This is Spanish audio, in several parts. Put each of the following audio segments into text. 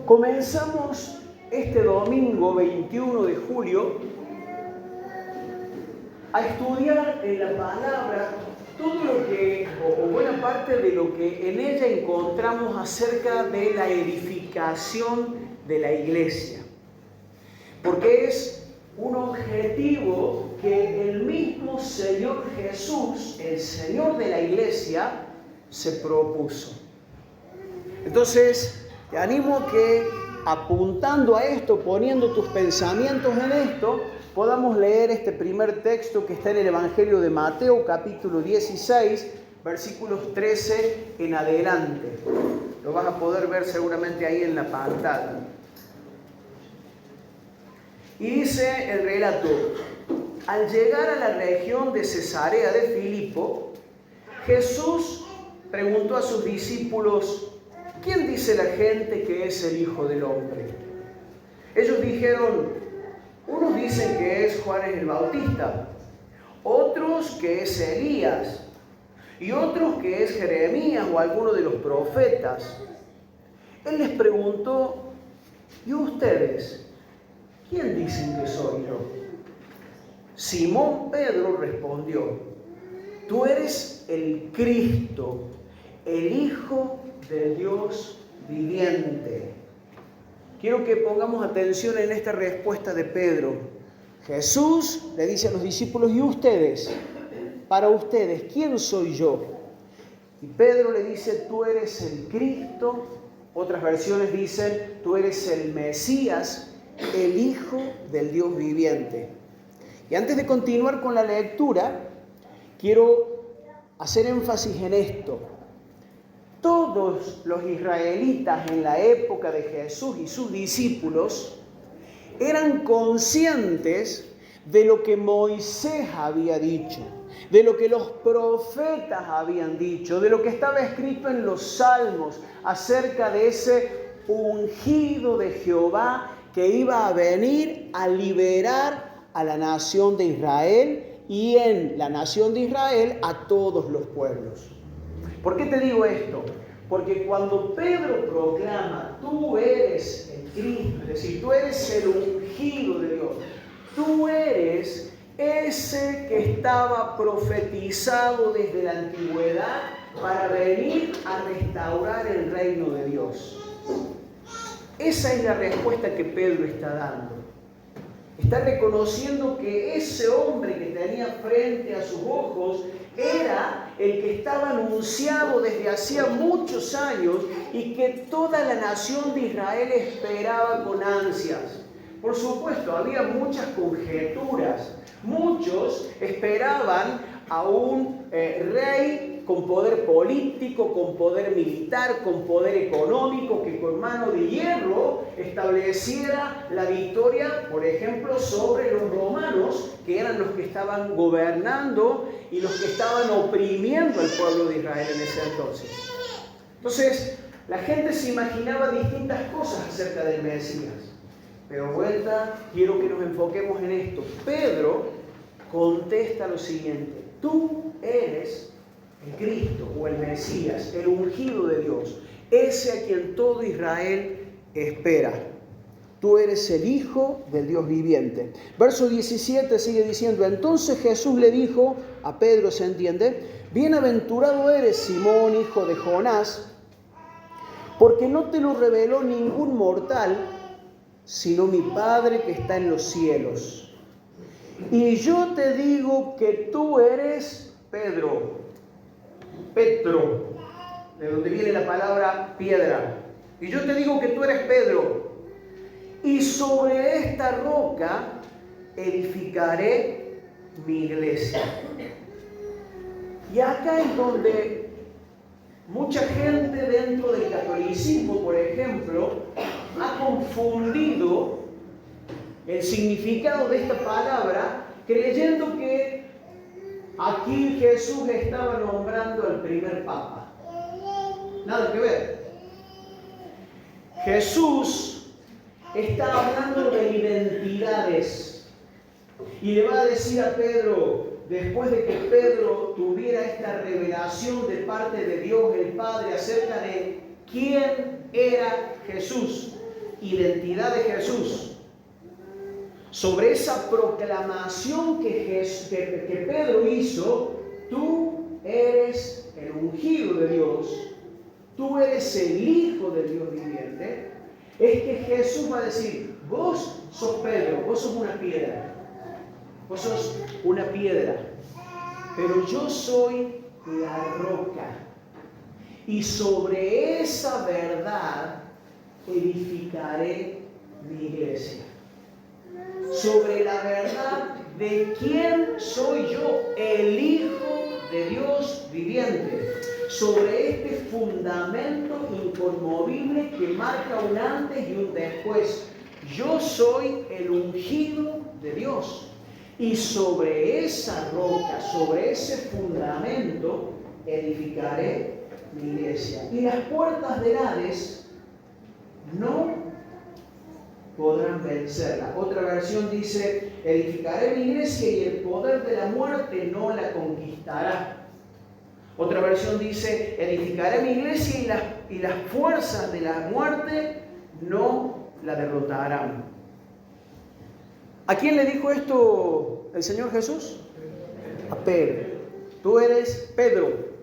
Comenzamos este domingo 21 de julio a estudiar en la palabra todo lo que, o buena parte de lo que en ella encontramos acerca de la edificación de la iglesia. Porque es un objetivo que el mismo Señor Jesús, el Señor de la iglesia, se propuso. Entonces, te animo a que apuntando a esto, poniendo tus pensamientos en esto, podamos leer este primer texto que está en el Evangelio de Mateo, capítulo 16, versículos 13 en adelante. Lo vas a poder ver seguramente ahí en la pantalla. Y dice el relato: al llegar a la región de Cesarea de Filipo, Jesús preguntó a sus discípulos: ¿quién dice la gente que es el Hijo del Hombre? Ellos dijeron: unos dicen que es Juan el Bautista, otros que es Elías, y otros que es Jeremías o alguno de los profetas. Él les preguntó: ¿y ustedes? ¿Quién dicen que soy yo? Simón Pedro respondió: tú eres el Cristo, el Hijo del Dios viviente. Quiero que pongamos atención en esta respuesta de Pedro. Jesús le dice a los discípulos: ¿y ustedes? Para ustedes, ¿quién soy yo? Y Pedro le dice: tú eres el Cristo. Otras versiones dicen: tú eres el Mesías, el Hijo del Dios viviente. Y antes de continuar con la lectura, quiero hacer énfasis en esto. Todos los israelitas en la época de Jesús y sus discípulos eran conscientes de lo que Moisés había dicho, de lo que los profetas habían dicho, de lo que estaba escrito en los salmos acerca de ese ungido de Jehová que iba a venir a liberar a la nación de Israel y en la nación de Israel a todos los pueblos. ¿Por qué te digo esto? Porque cuando Pedro proclama: tú eres el Cristo, es decir, tú eres el ungido de Dios, tú eres ese que estaba profetizado desde la antigüedad para venir a restaurar el reino de Dios. Esa es la respuesta que Pedro está dando. Está reconociendo que ese hombre que tenía frente a sus ojos era el que estaba anunciado desde hacía muchos años y que toda la nación de Israel esperaba con ansias. Por supuesto, había muchas conjeturas. Muchos esperaban a un rey con poder político, con poder militar, con poder económico, que con mano de hierro estableciera la victoria, por ejemplo, sobre los romanos, que eran los que estaban gobernando y los que estaban oprimiendo al pueblo de Israel en ese entonces. Entonces, la gente se imaginaba distintas cosas acerca del Mesías. Pero vuelta, quiero que nos enfoquemos en esto. Pedro contesta lo siguiente: tú eres el Cristo o el Mesías, el ungido de Dios, ese a quien todo Israel espera. Tú eres el Hijo del Dios viviente. Verso 17 sigue diciendo: entonces Jesús le dijo a Pedro, ¿se entiende? Bienaventurado eres, Simón, hijo de Jonás, porque no te lo reveló ningún mortal, sino mi Padre que está en los cielos. Y yo te digo que tú eres Pedro, de donde viene la palabra piedra. Y yo te digo que tú eres Pedro, y sobre esta roca edificaré mi iglesia. Y acá es donde mucha gente dentro del catolicismo, por ejemplo, ha confundido el significado de esta palabra, creyendo que aquí Jesús estaba nombrando al primer papa. Nada que ver. Jesús está hablando de identidades y le va a decir a Pedro, después de que Pedro tuviera esta revelación de parte de Dios el Padre acerca de quién era Jesús, identidad de Jesús, sobre esa proclamación que Pedro hizo: tú eres el ungido de Dios, tú eres el Hijo del Dios viviente, es que Jesús va a decir: vos sos Pedro, vos sos una piedra, vos sos una piedra, pero yo soy la roca, y sobre esa verdad edificaré mi iglesia. Sobre la verdad de quién soy yo, el Hijo de Dios viviente. Sobre este fundamento inconmovible que marca un antes y un después. Yo soy el ungido de Dios. Y sobre esa roca, sobre ese fundamento, edificaré mi iglesia. Y las puertas del Hades no podrán vencerla. Otra versión dice: edificaré mi iglesia y el poder de la muerte no la conquistará. Otra versión dice: edificaré mi iglesia y las fuerzas de la muerte no la derrotarán. ¿A quién le dijo esto el Señor Jesús? A Pedro. Tú eres Pedro.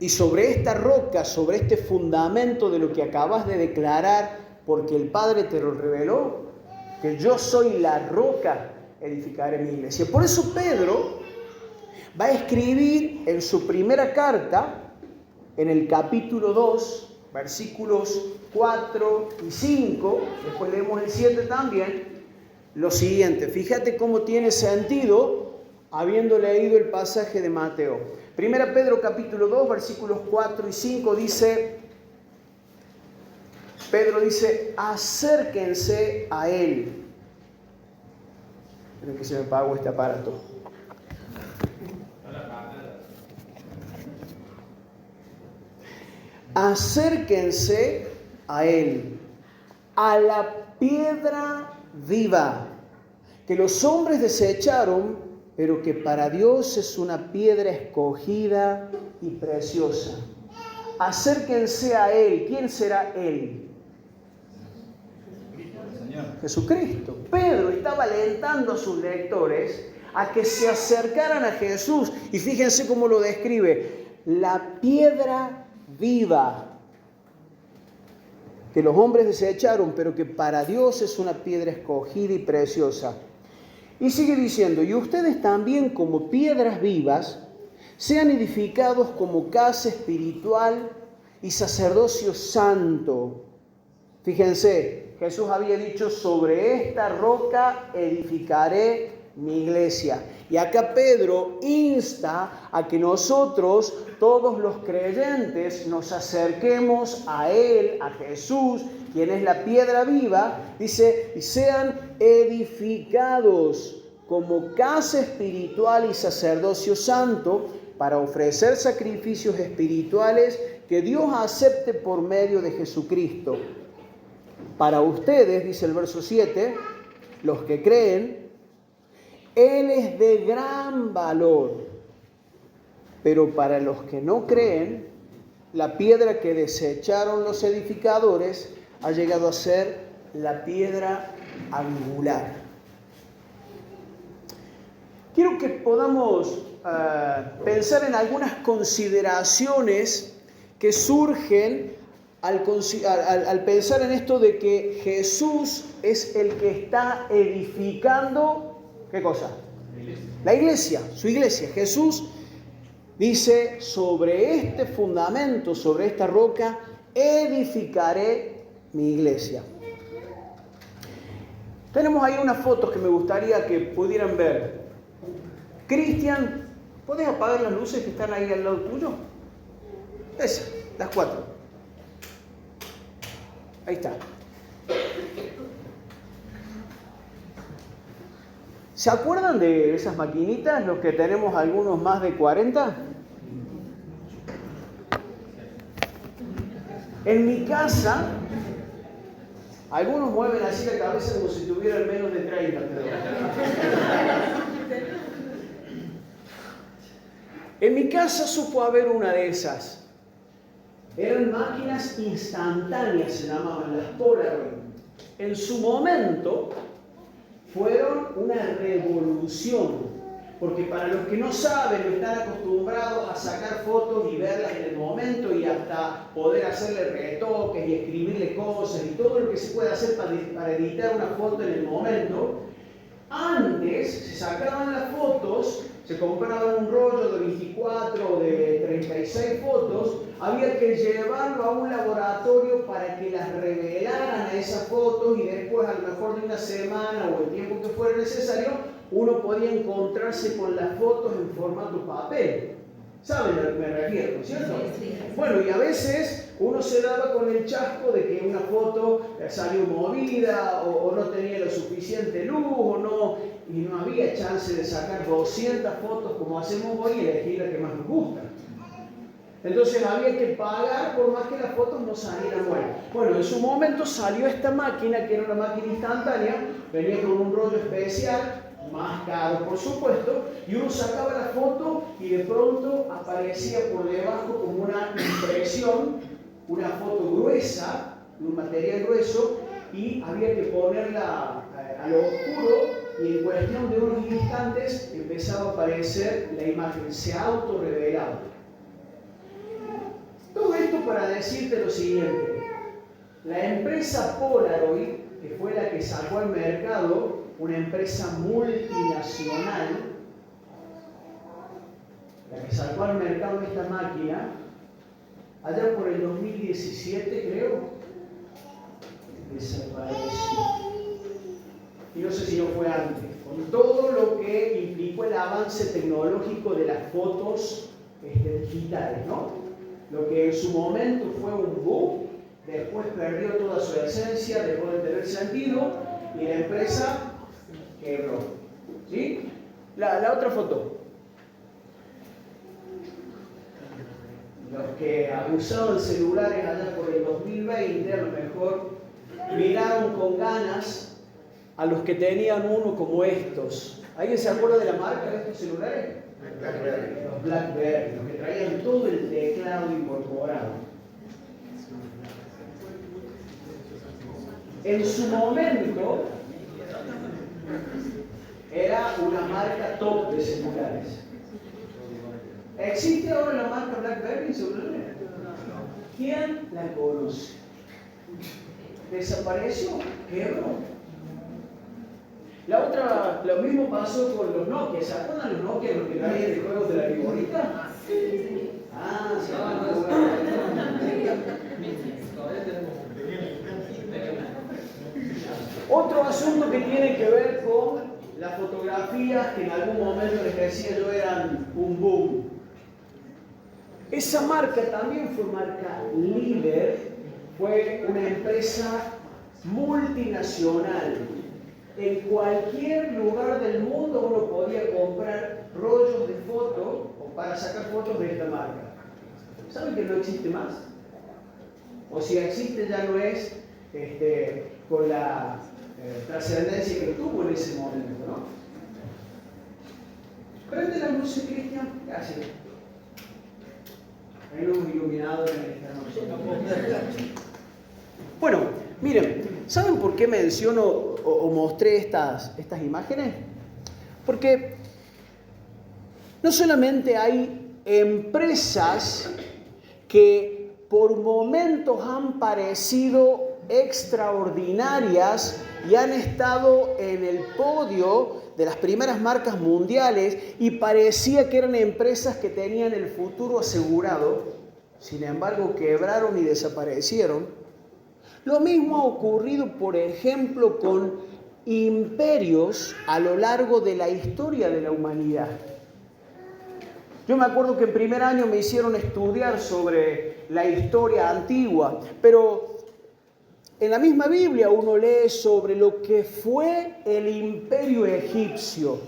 Y sobre esta roca, sobre este fundamento de lo que acabas de declarar, porque el Padre te lo reveló, que yo soy la roca, edificaré mi iglesia. Por eso Pedro va a escribir en su primera carta, en el capítulo 2, versículos 4 y 5, después leemos el 7 también, lo siguiente. Fíjate cómo tiene sentido habiendo leído el pasaje de Mateo. Primera Pedro capítulo 2, versículos 4 y 5 dice: Pedro dice: acérquense a Él. Esperen que se me apagó este aparato. Acérquense a Él, a la piedra viva, que los hombres desecharon, pero que para Dios es una piedra escogida y preciosa. Acérquense a Él. ¿Quién será Él? Jesucristo. Pedro estaba alentando a sus lectores a que se acercaran a Jesús. Y fíjense cómo lo describe: la piedra viva, que los hombres desecharon, pero que para Dios es una piedra escogida y preciosa. Y sigue diciendo: y ustedes también, como piedras vivas, sean edificados como casa espiritual y sacerdocio santo. Fíjense, Jesús había dicho: sobre esta roca edificaré mi iglesia. Y acá Pedro insta a que nosotros, todos los creyentes, nos acerquemos a Él, a Jesús, quien es la piedra viva. Dice: y sean edificados como casa espiritual y sacerdocio santo, para ofrecer sacrificios espirituales que Dios acepte por medio de Jesucristo. Para ustedes, dice el verso 7, los que creen, Él es de gran valor. Pero para los que no creen, la piedra que desecharon los edificadores ha llegado a ser la piedra angular. Quiero que podamos pensar en algunas consideraciones que surgen al pensar en esto de que Jesús es el que está edificando, ¿qué cosa? La iglesia, su iglesia. Jesús dice: sobre este fundamento, sobre esta roca, edificaré mi iglesia. Tenemos ahí unas fotos que me gustaría que pudieran ver. Cristian, ¿podés apagar las luces que están ahí al lado tuyo? Esas, las 4. Ahí está. ¿Se acuerdan de esas maquinitas, los que tenemos algunos más de 40? En mi casa, algunos mueven así la cabeza como si tuvieran menos de 30. En mi casa supo haber una de esas. Eran máquinas instantáneas, se llamaban las Polaroid. En su momento fueron una revolución, porque para los que no saben o están acostumbrados a sacar fotos y verlas en el momento y hasta poder hacerle retoques y escribirle cosas y todo lo que se puede hacer para editar una foto en el momento, antes se sacaban las fotos, se compraban un rollo de 24 o de 36 fotos, había que llevarlo a un laboratorio para que las revelaran a esas fotos y después, a lo mejor de una semana o el tiempo que fuera necesario, uno podía encontrarse con las fotos en formato papel. ¿Saben a lo que me refiero, cierto? Bueno, y a veces uno se daba con el chasco de que una foto salió movida o no tenía lo suficiente luz y no había chance de sacar 200 fotos como hacemos hoy y elegir la que más nos gusta. Entonces había que pagar por más que las fotos no salieran buenas. Bueno, en su momento salió esta máquina, que era una máquina instantánea, venía con un rollo especial, más caro por supuesto, y uno sacaba la foto y de pronto aparecía por debajo como una impresión, una foto gruesa, de un material grueso, y había que ponerla a lo oscuro y en cuestión de unos instantes empezaba a aparecer la imagen, se autorrevelaba. Todo esto para decirte lo siguiente: la empresa Polaroid, que fue la que sacó al mercado, una empresa multinacional, la que sacó al mercado esta máquina, allá por el 2017 creo, desapareció. Y no sé si no fue antes, con todo lo que implicó el avance tecnológico de las fotos digitales, ¿no? Lo que en su momento fue un boom, después perdió toda su esencia, dejó de tener sentido y la empresa quebró. ¿Sí? La otra foto. Los que abusaban celulares allá por el 2020, a lo mejor miraron con ganas a los que tenían uno como estos. ¿Alguien se acuerda de la marca de estos celulares? BlackBerry. Los BlackBerry, los que traían todo el teclado incorporado. En su momento era una marca top de celulares. ¿Existe ahora la marca BlackBerry en celulares? ¿Quién la conoce? ¿Desapareció? ¿Quebró? La otra, lo mismo pasó con los Nokia. ¿Se acuerdan los Nokia, los que traían de juegos de la viborita? Ah, sí. Otro asunto que tiene que ver con las fotografías que en algún momento les decía yo eran un boom. Esa marca también fue marca líder, fue una empresa multinacional. En cualquier lugar del mundo uno podía comprar rollos de fotos o para sacar fotos de esta marca. ¿Saben que no existe más? O si existe ya no es con la trascendencia que tuvo en ese momento, ¿no? Prende la luz, Cristian. Gracias. Hay unos iluminadores en esta noche. Bueno, miren, ¿saben por qué menciono o mostré estas imágenes? Porque no solamente hay empresas que por momentos han parecido extraordinarias y han estado en el podio de las primeras marcas mundiales y parecía que eran empresas que tenían el futuro asegurado, sin embargo quebraron y desaparecieron. Lo mismo ha ocurrido, por ejemplo, con imperios a lo largo de la historia de la humanidad. Yo me acuerdo que en primer año me hicieron estudiar sobre la historia antigua, pero en la misma Biblia uno lee sobre lo que fue el imperio egipcio.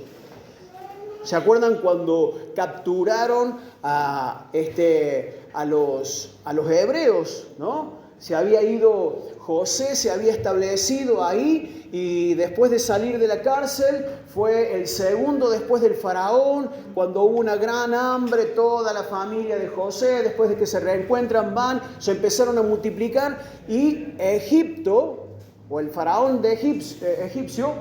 ¿Se acuerdan cuando capturaron a los hebreos, ¿no? Se había ido José, se había establecido ahí y después de salir de la cárcel fue el segundo después del faraón. Cuando hubo una gran hambre, toda la familia de José, después de que se reencuentran, se empezaron a multiplicar y Egipto, o el faraón de egipcio,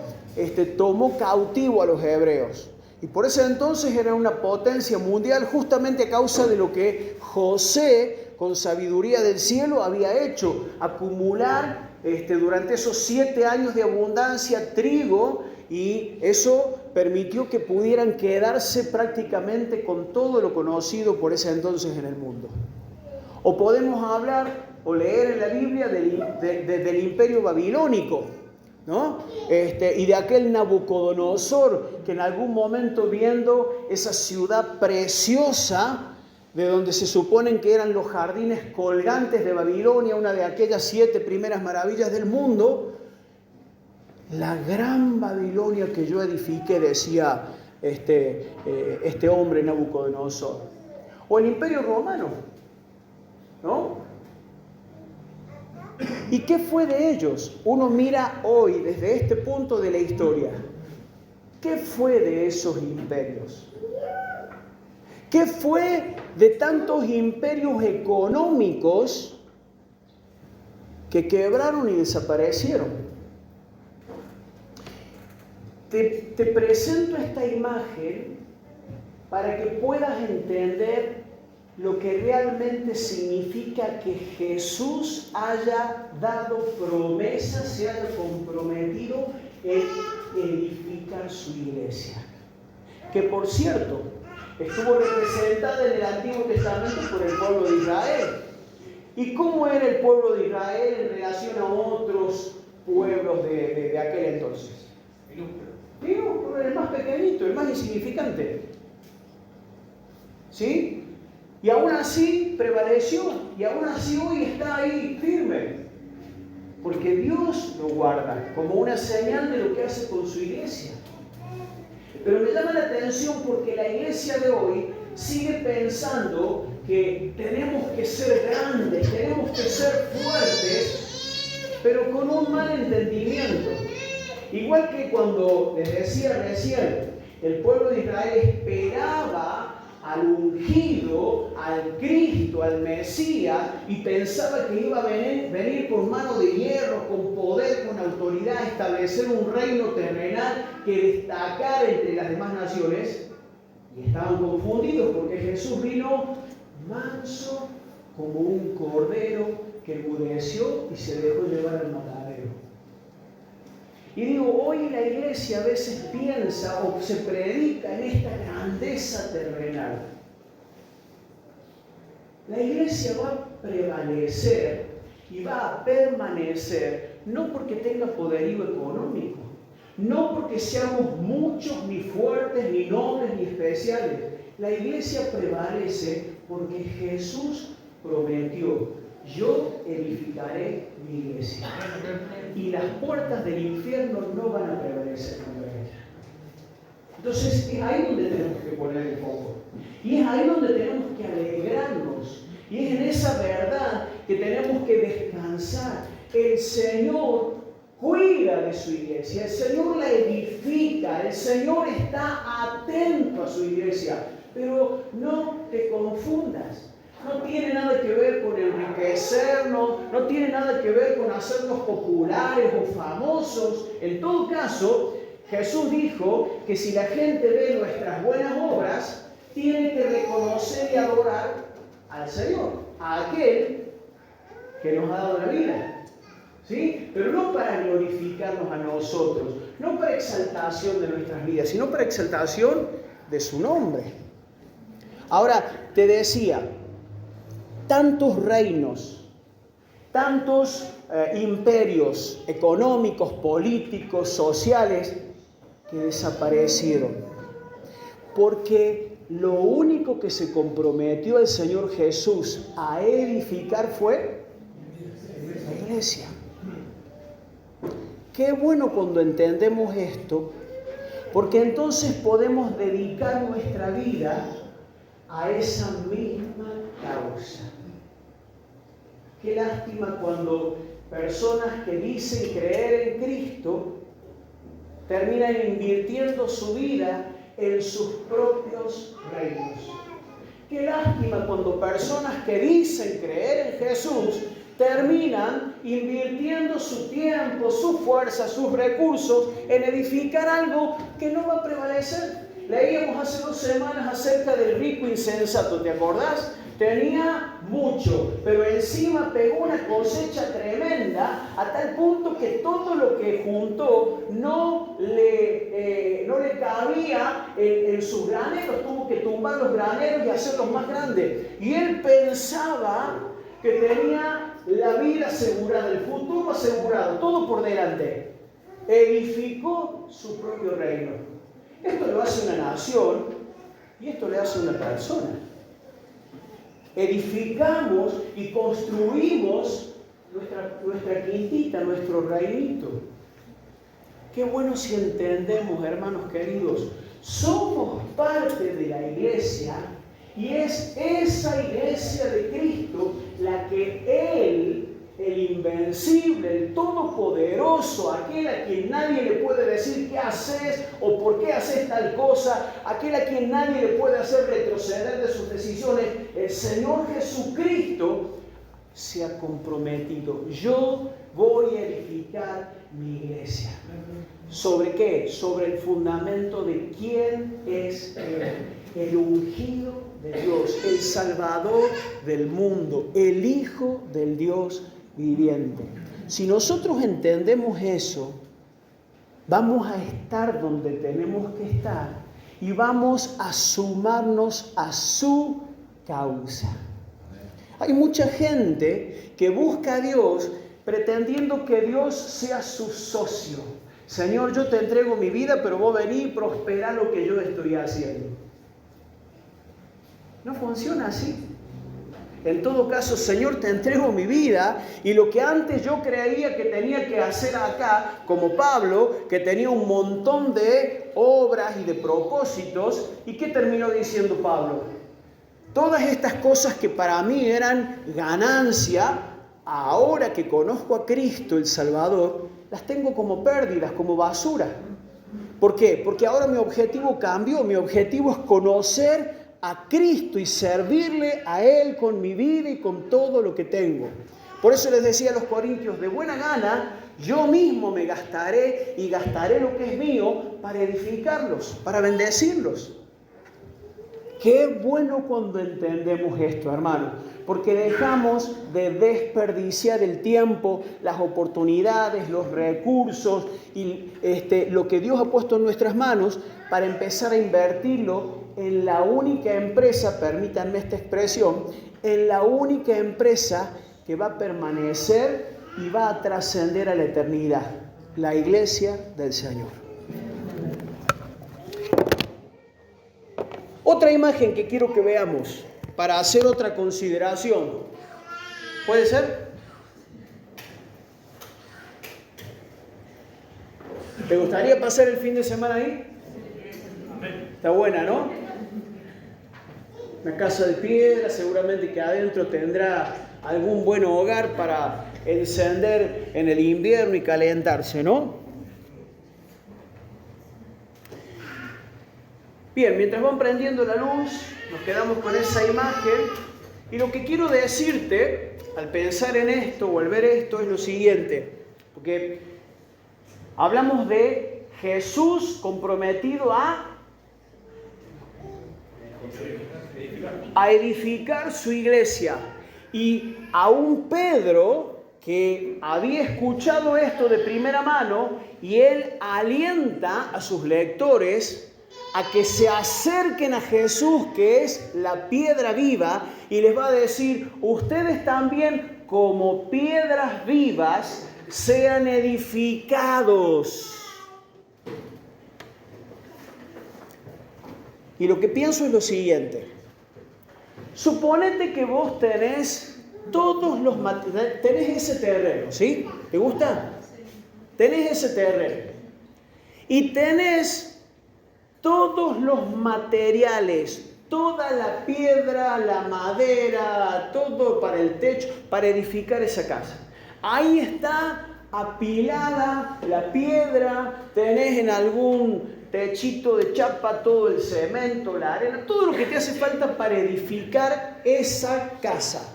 tomó cautivo a los hebreos. Y por ese entonces era una potencia mundial justamente a causa de lo que José, con sabiduría del cielo, había hecho, acumular durante esos 7 años de abundancia trigo, y eso permitió que pudieran quedarse prácticamente con todo lo conocido por ese entonces en el mundo. O podemos hablar o leer en la Biblia del imperio babilónico, ¿no? Y de aquel Nabucodonosor que en algún momento, viendo esa ciudad preciosa, de donde se suponen que eran los jardines colgantes de Babilonia, una de aquellas 7 primeras maravillas del mundo, la gran Babilonia que yo edifiqué, decía este hombre Nabucodonosor. O el imperio romano, ¿no? ¿Y qué fue de ellos? Uno mira hoy desde este punto de la historia. ¿Qué fue de esos imperios? ¿Qué fue de tantos imperios económicos que quebraron y desaparecieron? Te presento esta imagen para que puedas entender lo que realmente significa que Jesús haya dado promesas, se haya comprometido en edificar su iglesia. Que por cierto, estuvo representada en el Antiguo Testamento por el pueblo de Israel. ¿Y cómo era el pueblo de Israel en relación a otros pueblos de aquel entonces? Digo, el más pequeñito, el más insignificante. ¿Sí? Y aún así prevaleció, y aún así hoy está ahí firme. Porque Dios lo guarda como una señal de lo que hace con su iglesia. Pero me llama la atención porque la iglesia de hoy sigue pensando que tenemos que ser grandes, tenemos que ser fuertes, pero con un mal entendimiento. Igual que cuando les decía recién, el pueblo de Israel esperaba al ungido, al Cristo, al Mesías, y pensaba que iba a venir con mano de hierro, con poder, con autoridad, a establecer un reino terrenal que destacara entre las demás naciones, y estaban confundidos porque Jesús vino manso como un cordero que enmudeció y se dejó llevar al matadero. Y digo, hoy la iglesia a veces piensa o se predica en esta grandeza terrenal. La iglesia va a prevalecer y va a permanecer no porque tenga poderío económico, no porque seamos muchos, ni fuertes, ni nobles, ni especiales. La iglesia prevalece porque Jesús prometió: yo edificaré mi iglesia y las puertas del infierno no van a prevalecer contra ella. Entonces es ahí donde tenemos que poner el foco, y es ahí donde tenemos que alegrarnos, y es en esa verdad que tenemos que descansar. El Señor cuida de su iglesia, el Señor la edifica, el Señor está atento a su iglesia, pero no te confundas. No tiene nada que ver con enriquecernos, no tiene nada que ver con hacernos populares o famosos. En todo caso, Jesús dijo que si la gente ve nuestras buenas obras, tiene que reconocer y adorar al Señor, a aquel que nos ha dado la vida. ¿Sí? Pero no para glorificarnos a nosotros, no para exaltación de nuestras vidas, sino para exaltación de su nombre. Ahora, te decía, tantos reinos, tantos imperios económicos, políticos, sociales, que desaparecieron. Porque lo único que se comprometió el Señor Jesús a edificar fue la iglesia. Qué bueno cuando entendemos esto, porque entonces podemos dedicar nuestra vida a esa misma causa. Qué lástima cuando personas que dicen creer en Cristo terminan invirtiendo su vida en sus propios reinos. Qué lástima cuando personas que dicen creer en Jesús terminan invirtiendo su tiempo, su fuerza, sus recursos en edificar algo que no va a prevalecer. Leíamos hace 2 semanas acerca del rico insensato, ¿te acordás? Tenía mucho, pero encima pegó una cosecha tremenda a tal punto que todo lo que juntó no le cabía en sus graneros. Tuvo que tumbar los graneros y hacerlos más grandes. Y él pensaba que tenía la vida asegurada, el futuro asegurado, todo por delante. Edificó su propio reino. Esto lo hace una nación y esto le hace una persona. Edificamos y construimos nuestra quintita, nuestro reinito. Qué bueno si entendemos, hermanos queridos, somos parte de la iglesia y es esa iglesia de Cristo la que Él, el invencible, el todopoderoso, aquel a quien nadie le puede decir qué haces o por qué haces tal cosa, aquel a quien nadie le puede hacer retroceder de sus decisiones, el Señor Jesucristo se ha comprometido. Yo voy a edificar mi iglesia. ¿Sobre qué? Sobre el fundamento de quién es Él, el ungido de Dios, el Salvador del mundo, el Hijo del Dios viviente. Si nosotros entendemos eso, vamos a estar donde tenemos que estar y vamos a sumarnos a su causa. Hay mucha gente que busca a Dios pretendiendo que Dios sea su socio. Señor, yo te entrego mi vida, pero vos vení y prosperá lo que yo estoy haciendo. No funciona así. En todo caso, Señor, te entrego mi vida y lo que antes yo creía que tenía que hacer acá, como Pablo, que tenía un montón de obras y de propósitos, ¿y qué terminó diciendo Pablo? Todas estas cosas que para mí eran ganancia, ahora que conozco a Cristo, el Salvador, las tengo como pérdidas, como basura. ¿Por qué? Porque ahora mi objetivo cambió, mi objetivo es conocer a Cristo y servirle a Él con mi vida y con todo lo que tengo. Por eso les decía a los corintios, de buena gana, yo mismo me gastaré y gastaré lo que es mío para edificarlos, para bendecirlos. Qué bueno cuando entendemos esto, hermano, porque dejamos de desperdiciar el tiempo, las oportunidades, los recursos y lo que Dios ha puesto en nuestras manos para empezar a invertirlo en la única empresa, permítanme esta expresión, en la única empresa que va a permanecer y va a trascender a la eternidad, la iglesia del Señor. Otra imagen que quiero que veamos para hacer otra consideración. ¿Puede ser? ¿Te gustaría pasar el fin de semana ahí? Está buena, ¿no? Una casa de piedra, seguramente que adentro tendrá algún buen hogar para encender en el invierno y calentarse, ¿no? Bien, mientras van prendiendo la luz, nos quedamos con esa imagen. Y lo que quiero decirte, al pensar en esto o al ver esto, es lo siguiente. Porque hablamos de Jesús comprometido a edificar su iglesia. Y aún Pedro, que había escuchado esto de primera mano, y él alienta a sus lectores a que se acerquen a Jesús, que es la piedra viva, y les va a decir, ustedes también como piedras vivas sean edificados. Y lo que pienso es lo siguiente. Suponete que vos tenés todos los materiales, tenés ese terreno, ¿sí? ¿Te gusta? Tenés ese terreno. Y tenés todos los materiales, toda la piedra, la madera, todo para el techo, para edificar esa casa. Ahí está apilada la piedra, tenés en algún techito de chapa todo el cemento, la arena, todo lo que te hace falta para edificar esa casa.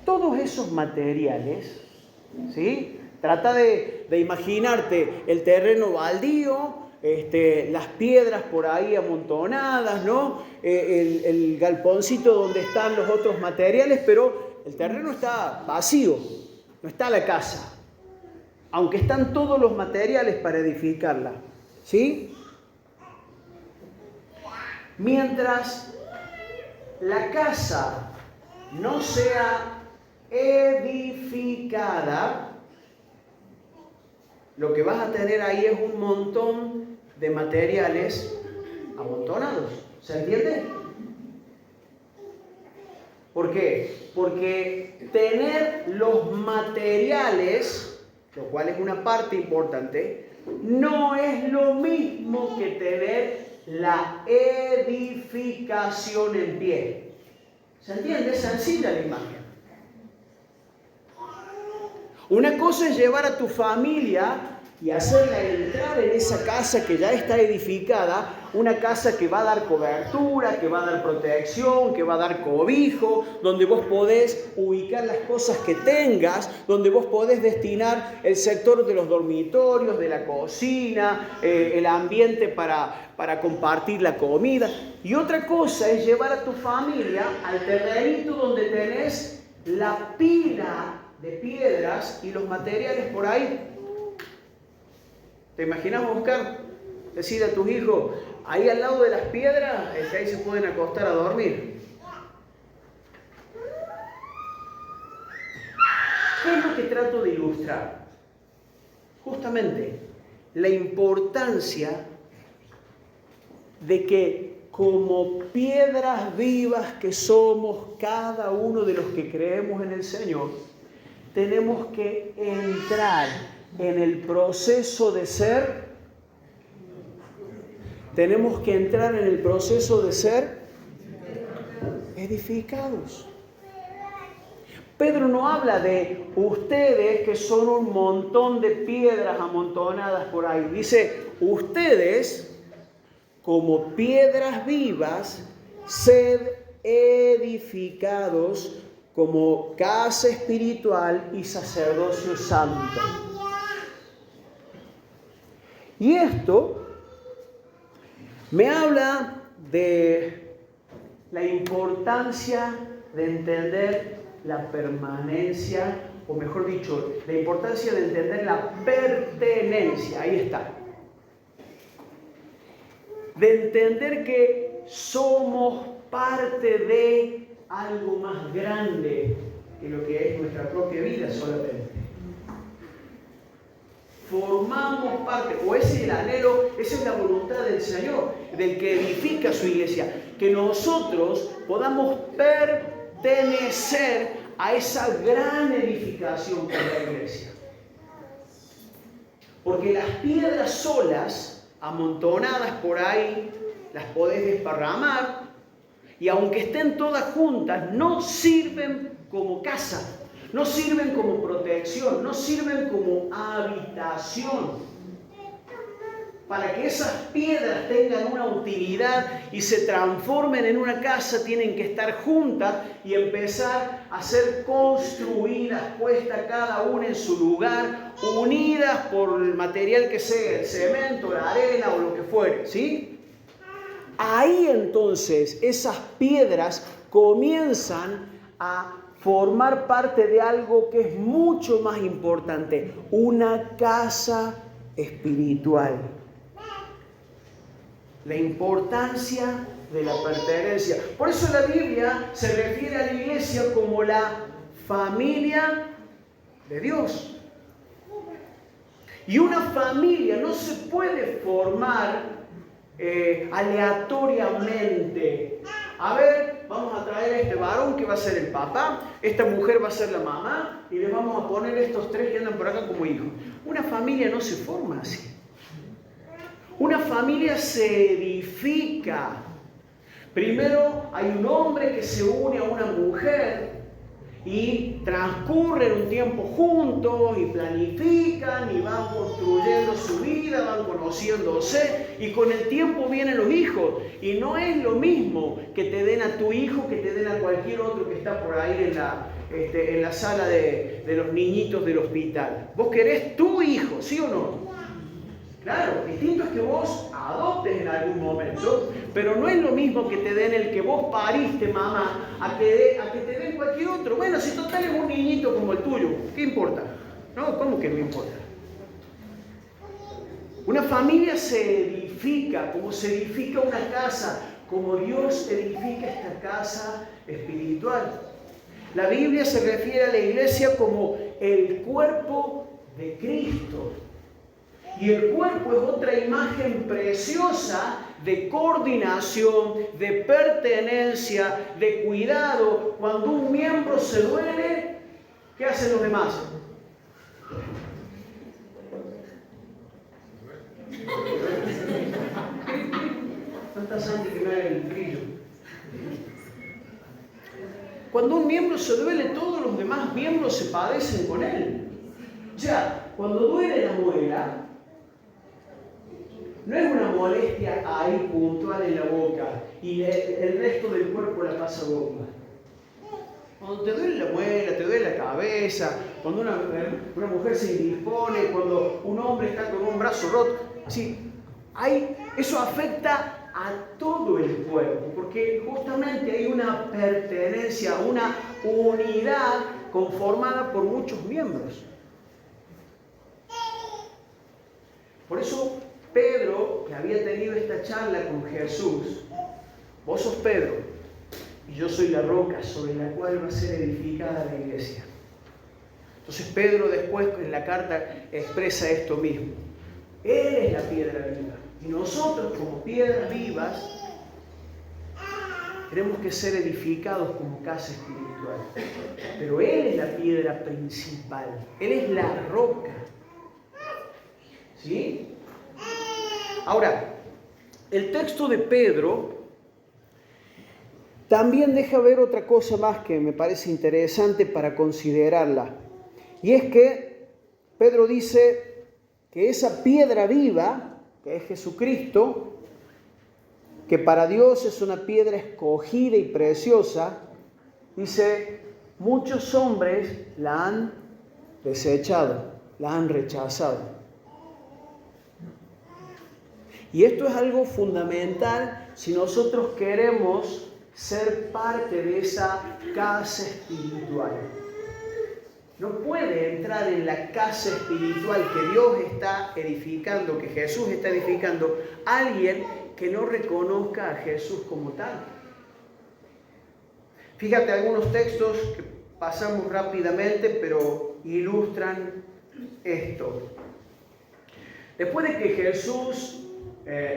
Todos esos materiales, ¿sí? Trata de imaginarte el terreno baldío, las piedras por ahí amontonadas, ¿no? El galponcito donde están los otros materiales, pero el terreno está vacío, no está la casa, aunque están todos los materiales para edificarla, ¿sí? Mientras la casa no sea edificada, lo que vas a tener ahí es un montón de materiales amontonados. ¿Se entiende? ¿Por qué? Porque tener los materiales, lo cual es una parte importante, no es lo mismo que tener la edificación en pie. ¿Se entiende? Es sencilla la imagen. Una cosa es llevar a tu familia y hacerla entrar en esa casa que ya está edificada, una casa que va a dar cobertura, que va a dar protección, que va a dar cobijo, donde vos podés ubicar las cosas que tengas, donde vos podés destinar el sector de los dormitorios, de la cocina, el ambiente para compartir la comida. Y otra cosa es llevar a tu familia al terrenito donde tenés la pila de piedras y los materiales por ahí. ¿Te imaginas buscar? Decir a tus hijos, ahí al lado de las piedras, que ahí se pueden acostar a dormir. ¿Qué es lo que trato de ilustrar? Justamente la importancia de que como piedras vivas que somos cada uno de los que creemos en el Señor, tenemos que entrar en el proceso de ser, edificados. Pedro no habla de ustedes que son un montón de piedras amontonadas por ahí. Dice, ustedes como piedras vivas, sed edificados como casa espiritual y sacerdocio santo. Y esto me habla de la importancia de entender la permanencia, o mejor dicho, la importancia de entender la pertenencia. Ahí está. De entender que somos parte de algo más grande que lo que es nuestra propia vida solamente. Formamos parte, o ese es el anhelo, esa es la voluntad del Señor, del que edifica su iglesia, que nosotros podamos pertenecer a esa gran edificación que es la iglesia. Porque las piedras solas, amontonadas por ahí, las podés desparramar, y aunque estén todas juntas, no sirven como casa. No sirven como protección, no sirven como habitación. Para que esas piedras tengan una utilidad y se transformen en una casa, tienen que estar juntas y empezar a ser construidas, puestas cada una en su lugar, unidas por el material que sea, el cemento, la arena o lo que fuere, ¿sí? Ahí entonces esas piedras comienzan a formar parte de algo que es mucho más importante, una casa espiritual. La importancia de la pertenencia. Por eso la Biblia se refiere a la iglesia como la familia de Dios. Y una familia no se puede formar aleatoriamente. A ver, vamos a traer a este varón que va a ser el papá, esta mujer va a ser la mamá y les vamos a poner estos tres que andan por acá como hijos. Una familia no se forma así. Una familia se edifica. Primero hay un hombre que se une a una mujer y transcurren un tiempo juntos y planifican y van construyendo su vida, van conociéndose y con el tiempo vienen los hijos. Y no es lo mismo que te den a tu hijo que te den a cualquier otro que está por ahí en la sala de los niñitos del hospital. Vos querés tu hijo, ¿sí o no? Claro, distinto es que vos adoptes en algún momento, pero no es lo mismo que te den el que vos pariste, mamá, a que te den cualquier otro. Bueno, si total es un niñito como el tuyo, ¿qué importa? No, ¿cómo que no importa? Una familia se edifica, como se edifica una casa, como Dios edifica esta casa espiritual. La Biblia se refiere a la iglesia como el cuerpo de Cristo. Y el cuerpo es otra imagen preciosa de coordinación, de pertenencia, de cuidado. Cuando un miembro se duele, ¿qué hacen los demás? No está Santi que me haga el brillo. Cuando un miembro se duele, todos los demás miembros se padecen con él. O sea, cuando duele la muela, no es una molestia ahí puntual en la boca y el resto del cuerpo la pasa bomba. Cuando te duele la muela, te duele la cabeza, cuando una mujer se indispone, cuando un hombre está con un brazo roto, sí, eso afecta a todo el cuerpo, porque justamente hay una pertenencia, una unidad conformada por muchos miembros. Por eso Pedro, que había tenido esta charla con Jesús, vos sos Pedro y yo soy la roca sobre la cual va a ser edificada la iglesia. Entonces Pedro después en la carta expresa esto mismo. Él es la piedra viva y nosotros como piedras vivas tenemos que ser edificados como casa espiritual. Pero Él es la piedra principal, Él es la roca. ¿Sí? Ahora, el texto de Pedro también deja ver otra cosa más que me parece interesante para considerarla. Y es que Pedro dice que esa piedra viva, que es Jesucristo, que para Dios es una piedra escogida y preciosa, dice, muchos hombres la han desechado, la han rechazado. Y esto es algo fundamental si nosotros queremos ser parte de esa casa espiritual. No puede entrar en la casa espiritual que Dios está edificando, que Jesús está edificando, alguien que no reconozca a Jesús como tal. Fíjate algunos textos que pasamos rápidamente, pero ilustran esto. Después de que Jesús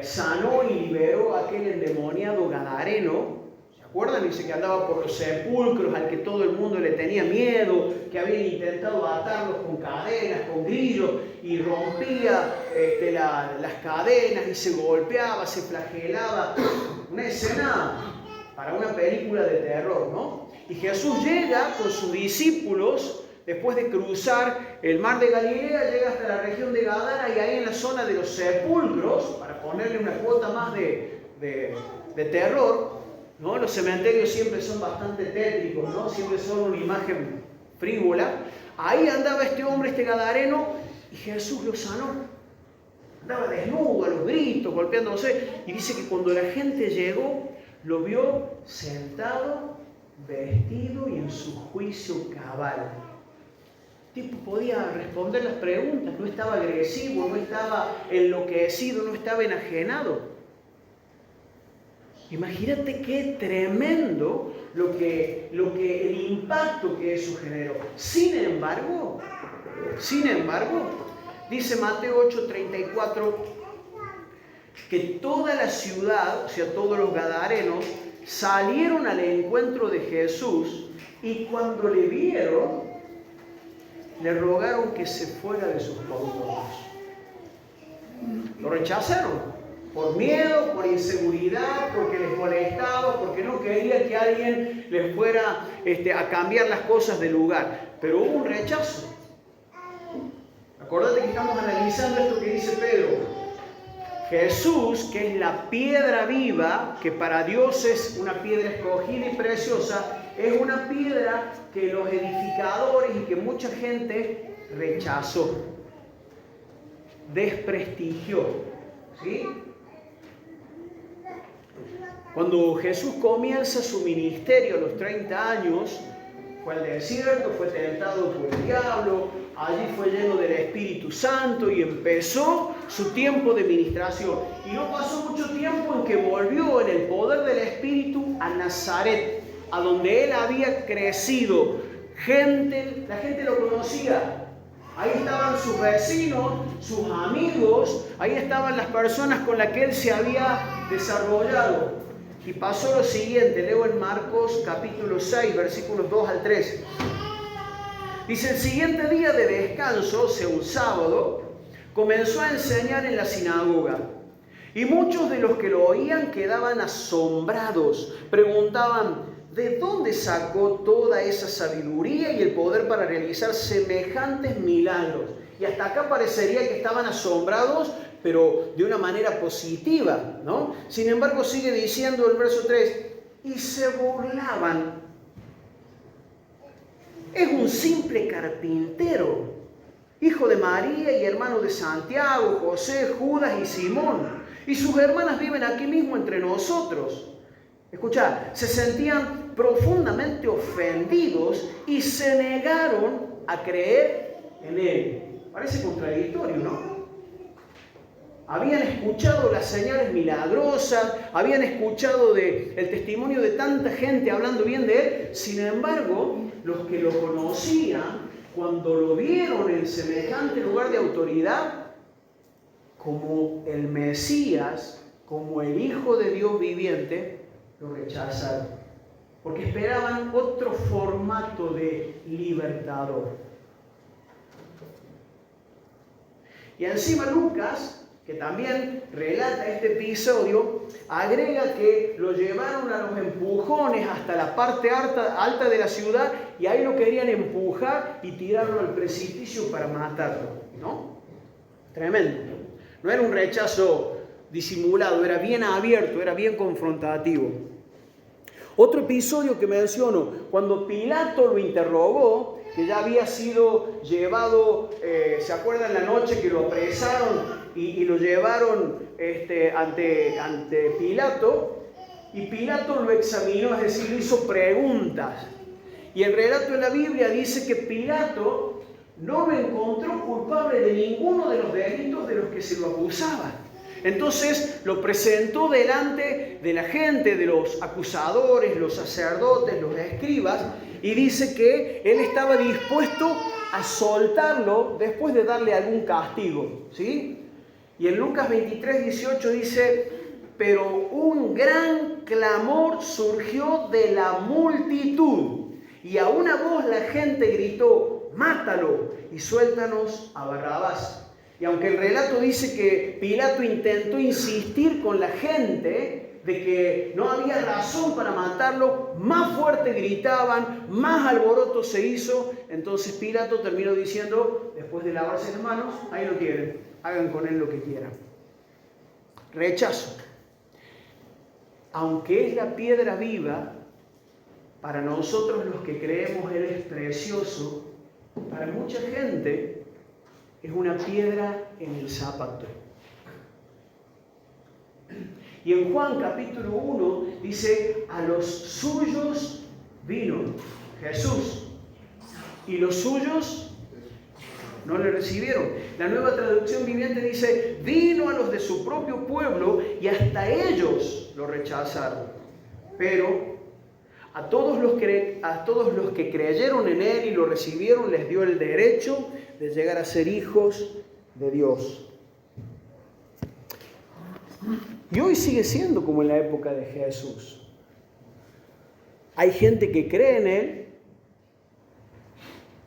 sanó y liberó a aquel endemoniado gadareno, ¿se acuerdan? Dice que andaba por los sepulcros al que todo el mundo le tenía miedo, que habían intentado atarlos con cadenas, con grillos, y rompía las cadenas y se golpeaba, se flagelaba. Una escena para una película de terror, ¿no? Y Jesús llega con sus discípulos. Después de cruzar el mar de Galilea, llega hasta la región de Gadara y ahí en la zona de los sepulcros, para ponerle una cuota más de terror, ¿no? Los cementerios siempre son bastante tétricos, ¿no? Siempre son una imagen frívola. Ahí andaba este hombre, este gadareno, y Jesús lo sanó. Andaba desnudo, a los gritos, golpeándose. Y dice que cuando la gente llegó, lo vio sentado, vestido y en su juicio cabal. El tipo podía responder las preguntas, no estaba agresivo, no estaba enloquecido, no estaba enajenado. Imagínate qué tremendo el impacto que eso generó. Sin embargo, dice Mateo 8:34, que toda la ciudad, o sea, todos los gadarenos, salieron al encuentro de Jesús y cuando le vieron, le rogaron que se fuera de sus contornos. Lo rechazaron. Por miedo, por inseguridad, porque les molestaba, porque no quería que alguien les fuera a cambiar las cosas de lugar. Pero hubo un rechazo. Acordate que estamos analizando esto que dice Pedro. Jesús, que es la piedra viva, que para Dios es una piedra escogida y preciosa, es una piedra que los edificadores y que mucha gente rechazó, desprestigió. ¿Sí? Cuando Jesús comienza su ministerio a los 30 años, fue al desierto, fue tentado por el diablo, allí fue lleno del Espíritu Santo y empezó su tiempo de ministración. Y no pasó mucho tiempo en que volvió en el poder del Espíritu a Nazaret, a donde él había crecido. La gente lo conocía. Ahí estaban sus vecinos, sus amigos, ahí estaban las personas con las que él se había desarrollado. Y pasó lo siguiente, leo en Marcos capítulo 6, versículos 2 al 3. Dice, el siguiente día de descanso, o sea, un sábado, comenzó a enseñar en la sinagoga. Y muchos de los que lo oían quedaban asombrados, preguntaban, ¿de dónde sacó toda esa sabiduría y el poder para realizar semejantes milagros? Y hasta acá parecería que estaban asombrados, pero de una manera positiva, ¿no? Sin embargo, sigue diciendo el verso 3, y se burlaban. Es un simple carpintero, hijo de María y hermano de Santiago, José, Judas y Simón. Y sus hermanas viven aquí mismo entre nosotros. Escucha, se sentían profundamente ofendidos y se negaron a creer en él. Parece contradictorio, ¿no? Habían escuchado las señales milagrosas, habían escuchado el testimonio de tanta gente hablando bien de él. Sin embargo, los que lo conocían, cuando lo vieron en semejante lugar de autoridad, como el Mesías, como el Hijo de Dios viviente, lo rechazaron. Porque esperaban otro formato de libertador. Y encima Lucas, que también relata este episodio, agrega que lo llevaron a los empujones hasta la parte alta de la ciudad y ahí lo querían empujar y tirarlo al precipicio para matarlo, ¿no? Tremendo. No era un rechazo disimulado, era bien abierto, era bien confrontativo. Otro episodio que menciono, cuando Pilato lo interrogó, que ya había sido llevado, ¿se acuerdan la noche que lo apresaron y lo llevaron ante Pilato? Y Pilato lo examinó, es decir, le hizo preguntas. Y el relato de la Biblia dice que Pilato no lo encontró culpable de ninguno de los delitos de los que se lo acusaban. Entonces lo presentó delante de la gente, de los acusadores, los sacerdotes, los escribas, y dice que él estaba dispuesto a soltarlo después de darle algún castigo, ¿sí? Y en Lucas 23, 18 dice, pero un gran clamor surgió de la multitud, y a una voz la gente gritó, mátalo y suéltanos a Barrabás. Y aunque el relato dice que Pilato intentó insistir con la gente de que no había razón para matarlo, más fuerte gritaban, más alboroto se hizo. Entonces Pilato terminó diciendo, después de lavarse las manos, ahí lo tienen, hagan con él lo que quieran. Rechazo. Aunque es la piedra viva, para nosotros los que creemos Él es precioso, para mucha gente es una piedra en el zapato. Y en Juan capítulo 1 dice, a los suyos vino Jesús y los suyos no le recibieron. La Nueva Traducción Viviente dice, vino a los de su propio pueblo y hasta ellos lo rechazaron. Pero a todos los que creyeron en Él y lo recibieron les dio el derecho de llegar a ser hijos de Dios. Y hoy sigue siendo como en la época de Jesús. Hay gente que cree en Él,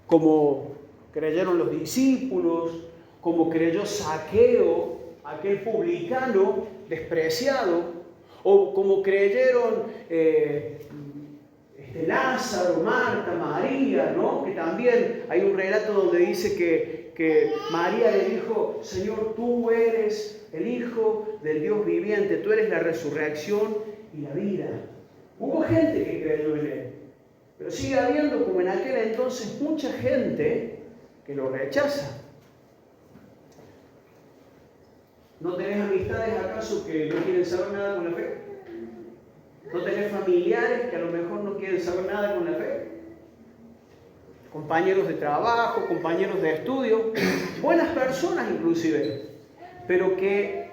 como creyeron los discípulos, como creyó Zaqueo, aquel publicano despreciado, o como creyeron Lázaro, Marta, María, ¿no? Que también hay un relato donde dice que María le dijo: Señor, tú eres el Hijo del Dios viviente, tú eres la resurrección y la vida. Hubo gente que creyó en él, pero sigue habiendo, como en aquel entonces, mucha gente que lo rechaza. ¿No tenés amistades acaso que no quieren saber nada con la fe? ¿No tenés familiares que a lo mejor no quieren saber nada con la fe? Compañeros de trabajo, compañeros de estudio, buenas personas inclusive, pero que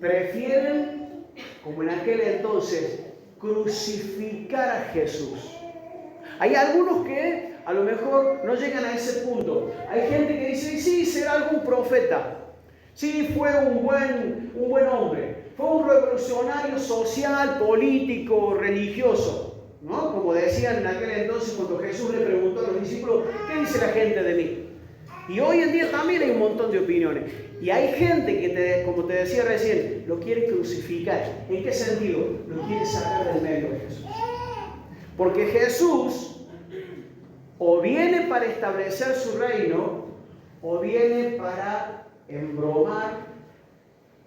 prefieren, como en aquel entonces, crucificar a Jesús. Hay algunos que a lo mejor no llegan a ese punto. Hay gente que dice: sí, será algún profeta. Sí, fue un buen hombre. Fue un revolucionario social, político, religioso, ¿no? Como decían en aquel entonces cuando Jesús le preguntó a los discípulos: ¿qué dice la gente de mí? Y hoy en día también hay un montón de opiniones. Y hay gente que, como te decía recién, lo quiere crucificar. ¿En qué sentido? Lo quiere sacar del medio de Jesús. Porque Jesús o viene para establecer su reino, o viene para embromar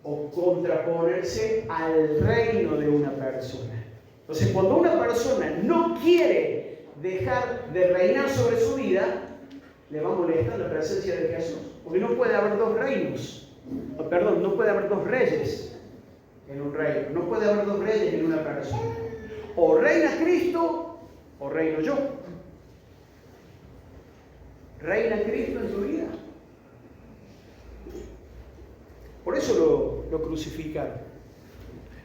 o contraponerse al reino de una persona. Entonces, cuando una persona no quiere dejar de reinar sobre su vida, le va a molestar la presencia de Jesús. Porque no puede haber dos reinos. No puede haber dos reyes en un reino. No puede haber dos reyes en una persona. O reina Cristo o reino yo. ¿Reina Cristo en tu vida? Por eso lo crucificaron.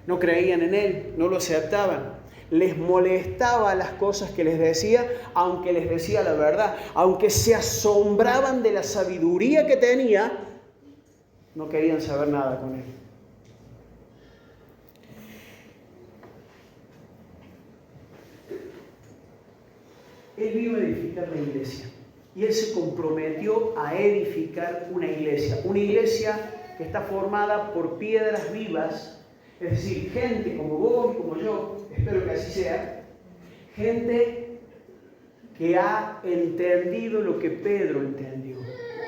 No creían en Él, no lo aceptaban. Les molestaba las cosas que les decía, aunque les decía la verdad. Aunque se asombraban de la sabiduría que tenía, no querían saber nada con Él. Él vino a edificar la iglesia. Y Él se comprometió a edificar una iglesia. Una iglesia que está formada por piedras vivas. Es decir, gente como vos y como yo, espero que así sea, gente que ha entendido lo que Pedro entendió,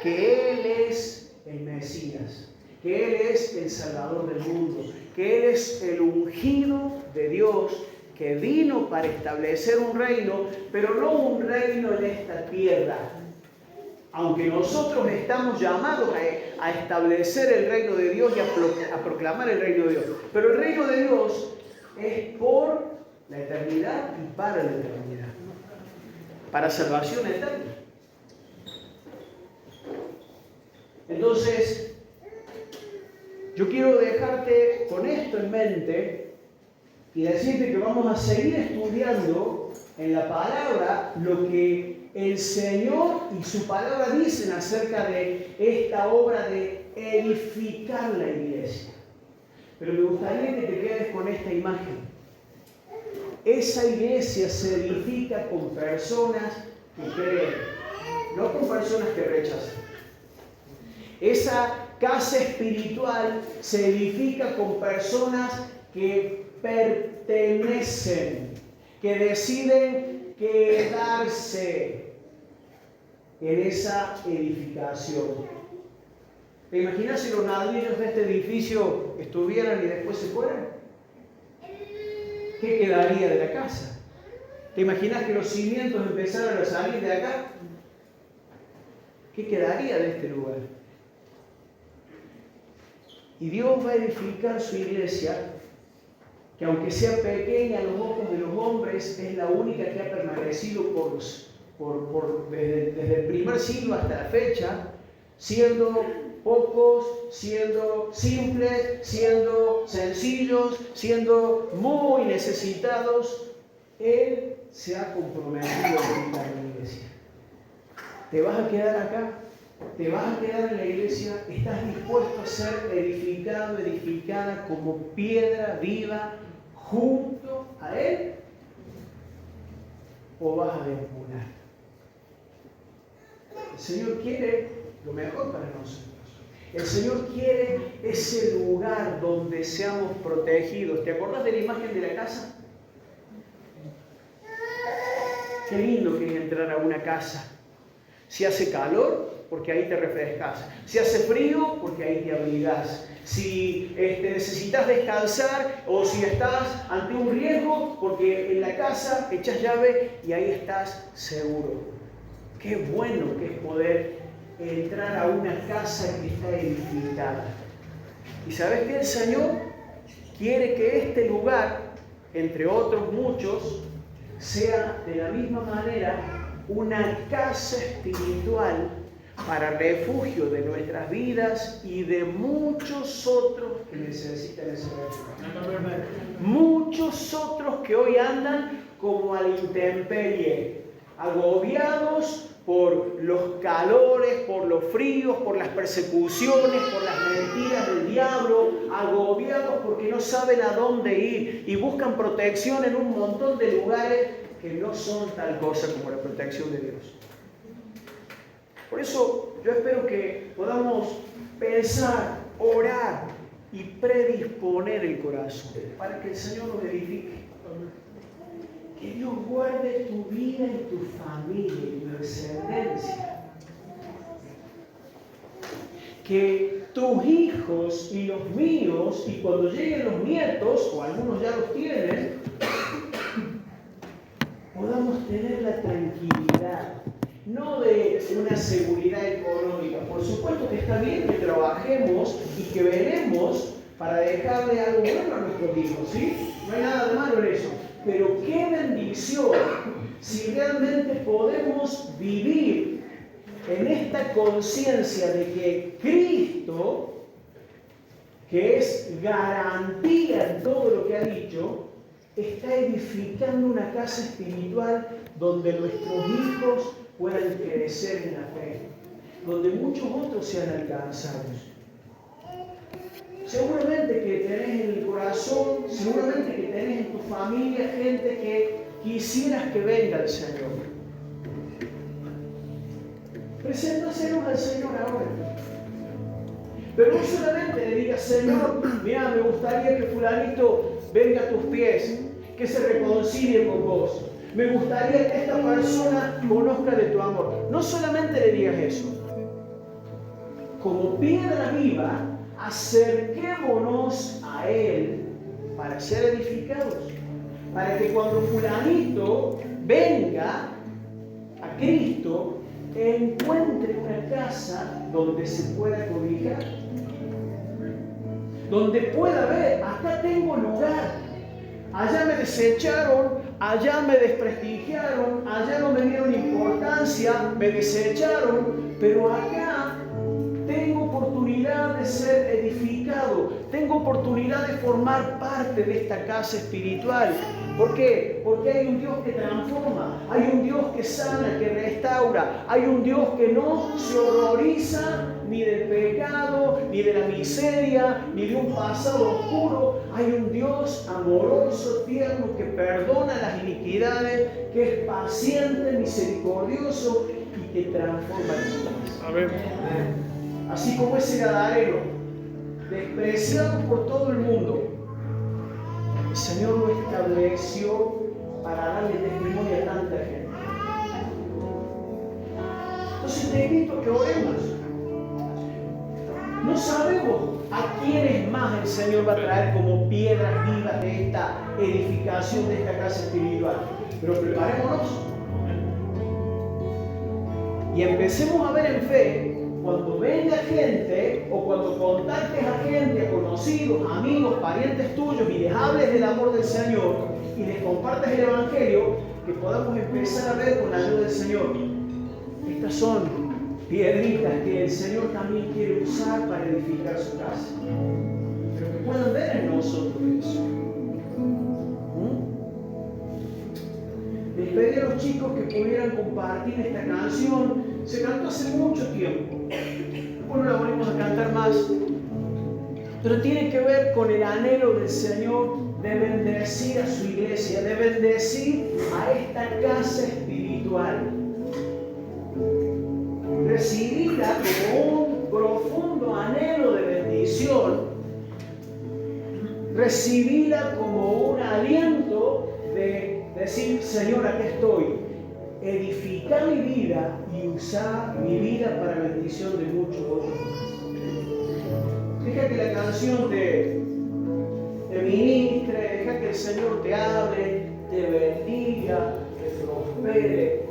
que Él es el Mesías, que Él es el Salvador del mundo, que Él es el ungido de Dios, que vino para establecer un reino, pero no un reino en esta tierra. Aunque nosotros estamos llamados a establecer el reino de Dios y a proclamar el reino de Dios. Pero el reino de Dios es por la eternidad y para la eternidad. Para salvación eterna. Entonces, yo quiero dejarte con esto en mente y decirte que vamos a seguir estudiando en la palabra lo que el Señor y su palabra dicen acerca de esta obra de edificar la iglesia. Pero me gustaría que te quedes con esta imagen. Esa iglesia se edifica con personas que creen, no con personas que rechazan. Esa casa espiritual se edifica con personas que pertenecen, que deciden quedarse en esa edificación. ¿Te imaginas si los ladrillos de este edificio estuvieran y después se fueran? ¿Qué quedaría de la casa? ¿Te imaginas que los cimientos empezaran a salir de acá? ¿Qué quedaría de este lugar? Y Dios va a edificar su iglesia, que aunque sea pequeña a los ojos de los hombres, es la única que ha permanecido desde el primer siglo hasta la fecha, siendo pocos, siendo simples, siendo sencillos, siendo muy necesitados. Él se ha comprometido a edificar la iglesia. ¿Te vas a quedar acá? ¿Te vas a quedar en la iglesia? ¿Estás dispuesto a ser edificado, edificada como piedra viva junto a Él? ¿O vas a deambular? El Señor quiere lo mejor para nosotros. El Señor quiere ese lugar donde seamos protegidos. ¿Te acordás de la imagen de la casa? Qué lindo que es entrar a una casa. Si hace calor, porque ahí te refrescas. Si hace frío, porque ahí te abrigas. Si necesitas descansar o si estás ante un riesgo, porque en la casa echas llave y ahí estás seguro. Qué bueno que es poder entrar a una casa que está edificada. ¿Y sabes qué? El Señor quiere que este lugar, entre otros muchos, sea de la misma manera una casa espiritual para refugio de nuestras vidas y de muchos otros que necesitan ese refugio. Muchos otros que hoy andan como a la intemperie, agobiados por los calores, por los fríos, por las persecuciones, por las mentiras del diablo, agobiados porque no saben a dónde ir y buscan protección en un montón de lugares que no son tal cosa como la protección de Dios. Por eso yo espero que podamos pensar, orar y predisponer el corazón para que el Señor nos edifique. Que Dios guarde tu vida y tu familia y tu descendencia. Que tus hijos y los míos, y cuando lleguen los nietos, o algunos ya los tienen, podamos tener la tranquilidad, no de una seguridad económica. Por supuesto que está bien que trabajemos y que veremos para dejarle algo bueno a nuestros hijos, ¿sí? No hay nada de malo en eso. Pero qué bendición si realmente podemos vivir en esta conciencia de que Cristo, que es garantía en todo lo que ha dicho, está edificando una casa espiritual donde nuestros hijos puedan crecer en la fe, donde muchos otros sean alcanzados. Seguramente que tenés en el corazón, seguramente que tenés en tu familia gente que quisieras que venga el Señor. Preséntaselos al Señor ahora. Pero no solamente le digas, Señor, mira, me gustaría que fulanito venga a tus pies, que se reconcilie con vos. Me gustaría que esta persona conozca de tu amor. No solamente le digas eso. Como piedra viva, acerquémonos a Él para ser edificados. Para que cuando fulanito venga a Cristo, encuentre una casa donde se pueda cobijar. Donde pueda ver, acá tengo lugar. Allá me desecharon, allá me desprestigiaron, allá no me dieron importancia, me desecharon, pero acá tengo oportunidad de ser edificado, tengo oportunidad de formar parte de esta casa espiritual. ¿Por qué? Porque hay un Dios que transforma, hay un Dios que sana, que restaura, hay un Dios que no se horroriza ni del pecado, ni de la miseria, ni de un pasado oscuro. Hay un Dios amoroso, tierno, que perdona las iniquidades, que es paciente, misericordioso y que transforma vidas. Amén. Así como ese gadareno, despreciado por todo el mundo, el Señor lo estableció para darle testimonio a tanta gente. Entonces te invito a que oremos. No sabemos a quiénes más el Señor va a traer como piedras vivas de esta edificación, de esta casa espiritual. Pero preparémonos y empecemos a ver en fe. Cuando venga gente o cuando contactes a gente, a conocidos, amigos, parientes tuyos y les hables del amor del Señor y les compartas el Evangelio, que podamos empezar a ver con la ayuda del Señor. Estas son piedritas que el Señor también quiere usar para edificar su casa. Pero que puedan ver en nosotros eso. Les pedí a los chicos que pudieran compartir esta canción. Se cantó hace mucho tiempo. Después no la volvemos a cantar más. Pero tiene que ver con el anhelo del Señor de bendecir a su iglesia, de bendecir a esta casa espiritual. Recibirla profundo anhelo de bendición, recibíla como un aliento de decir, Señor, aquí estoy, edifica mi vida y usa mi vida para bendición de muchos otros más. Deja que la canción te ministre, deja que el Señor te hable, te bendiga, te prospere,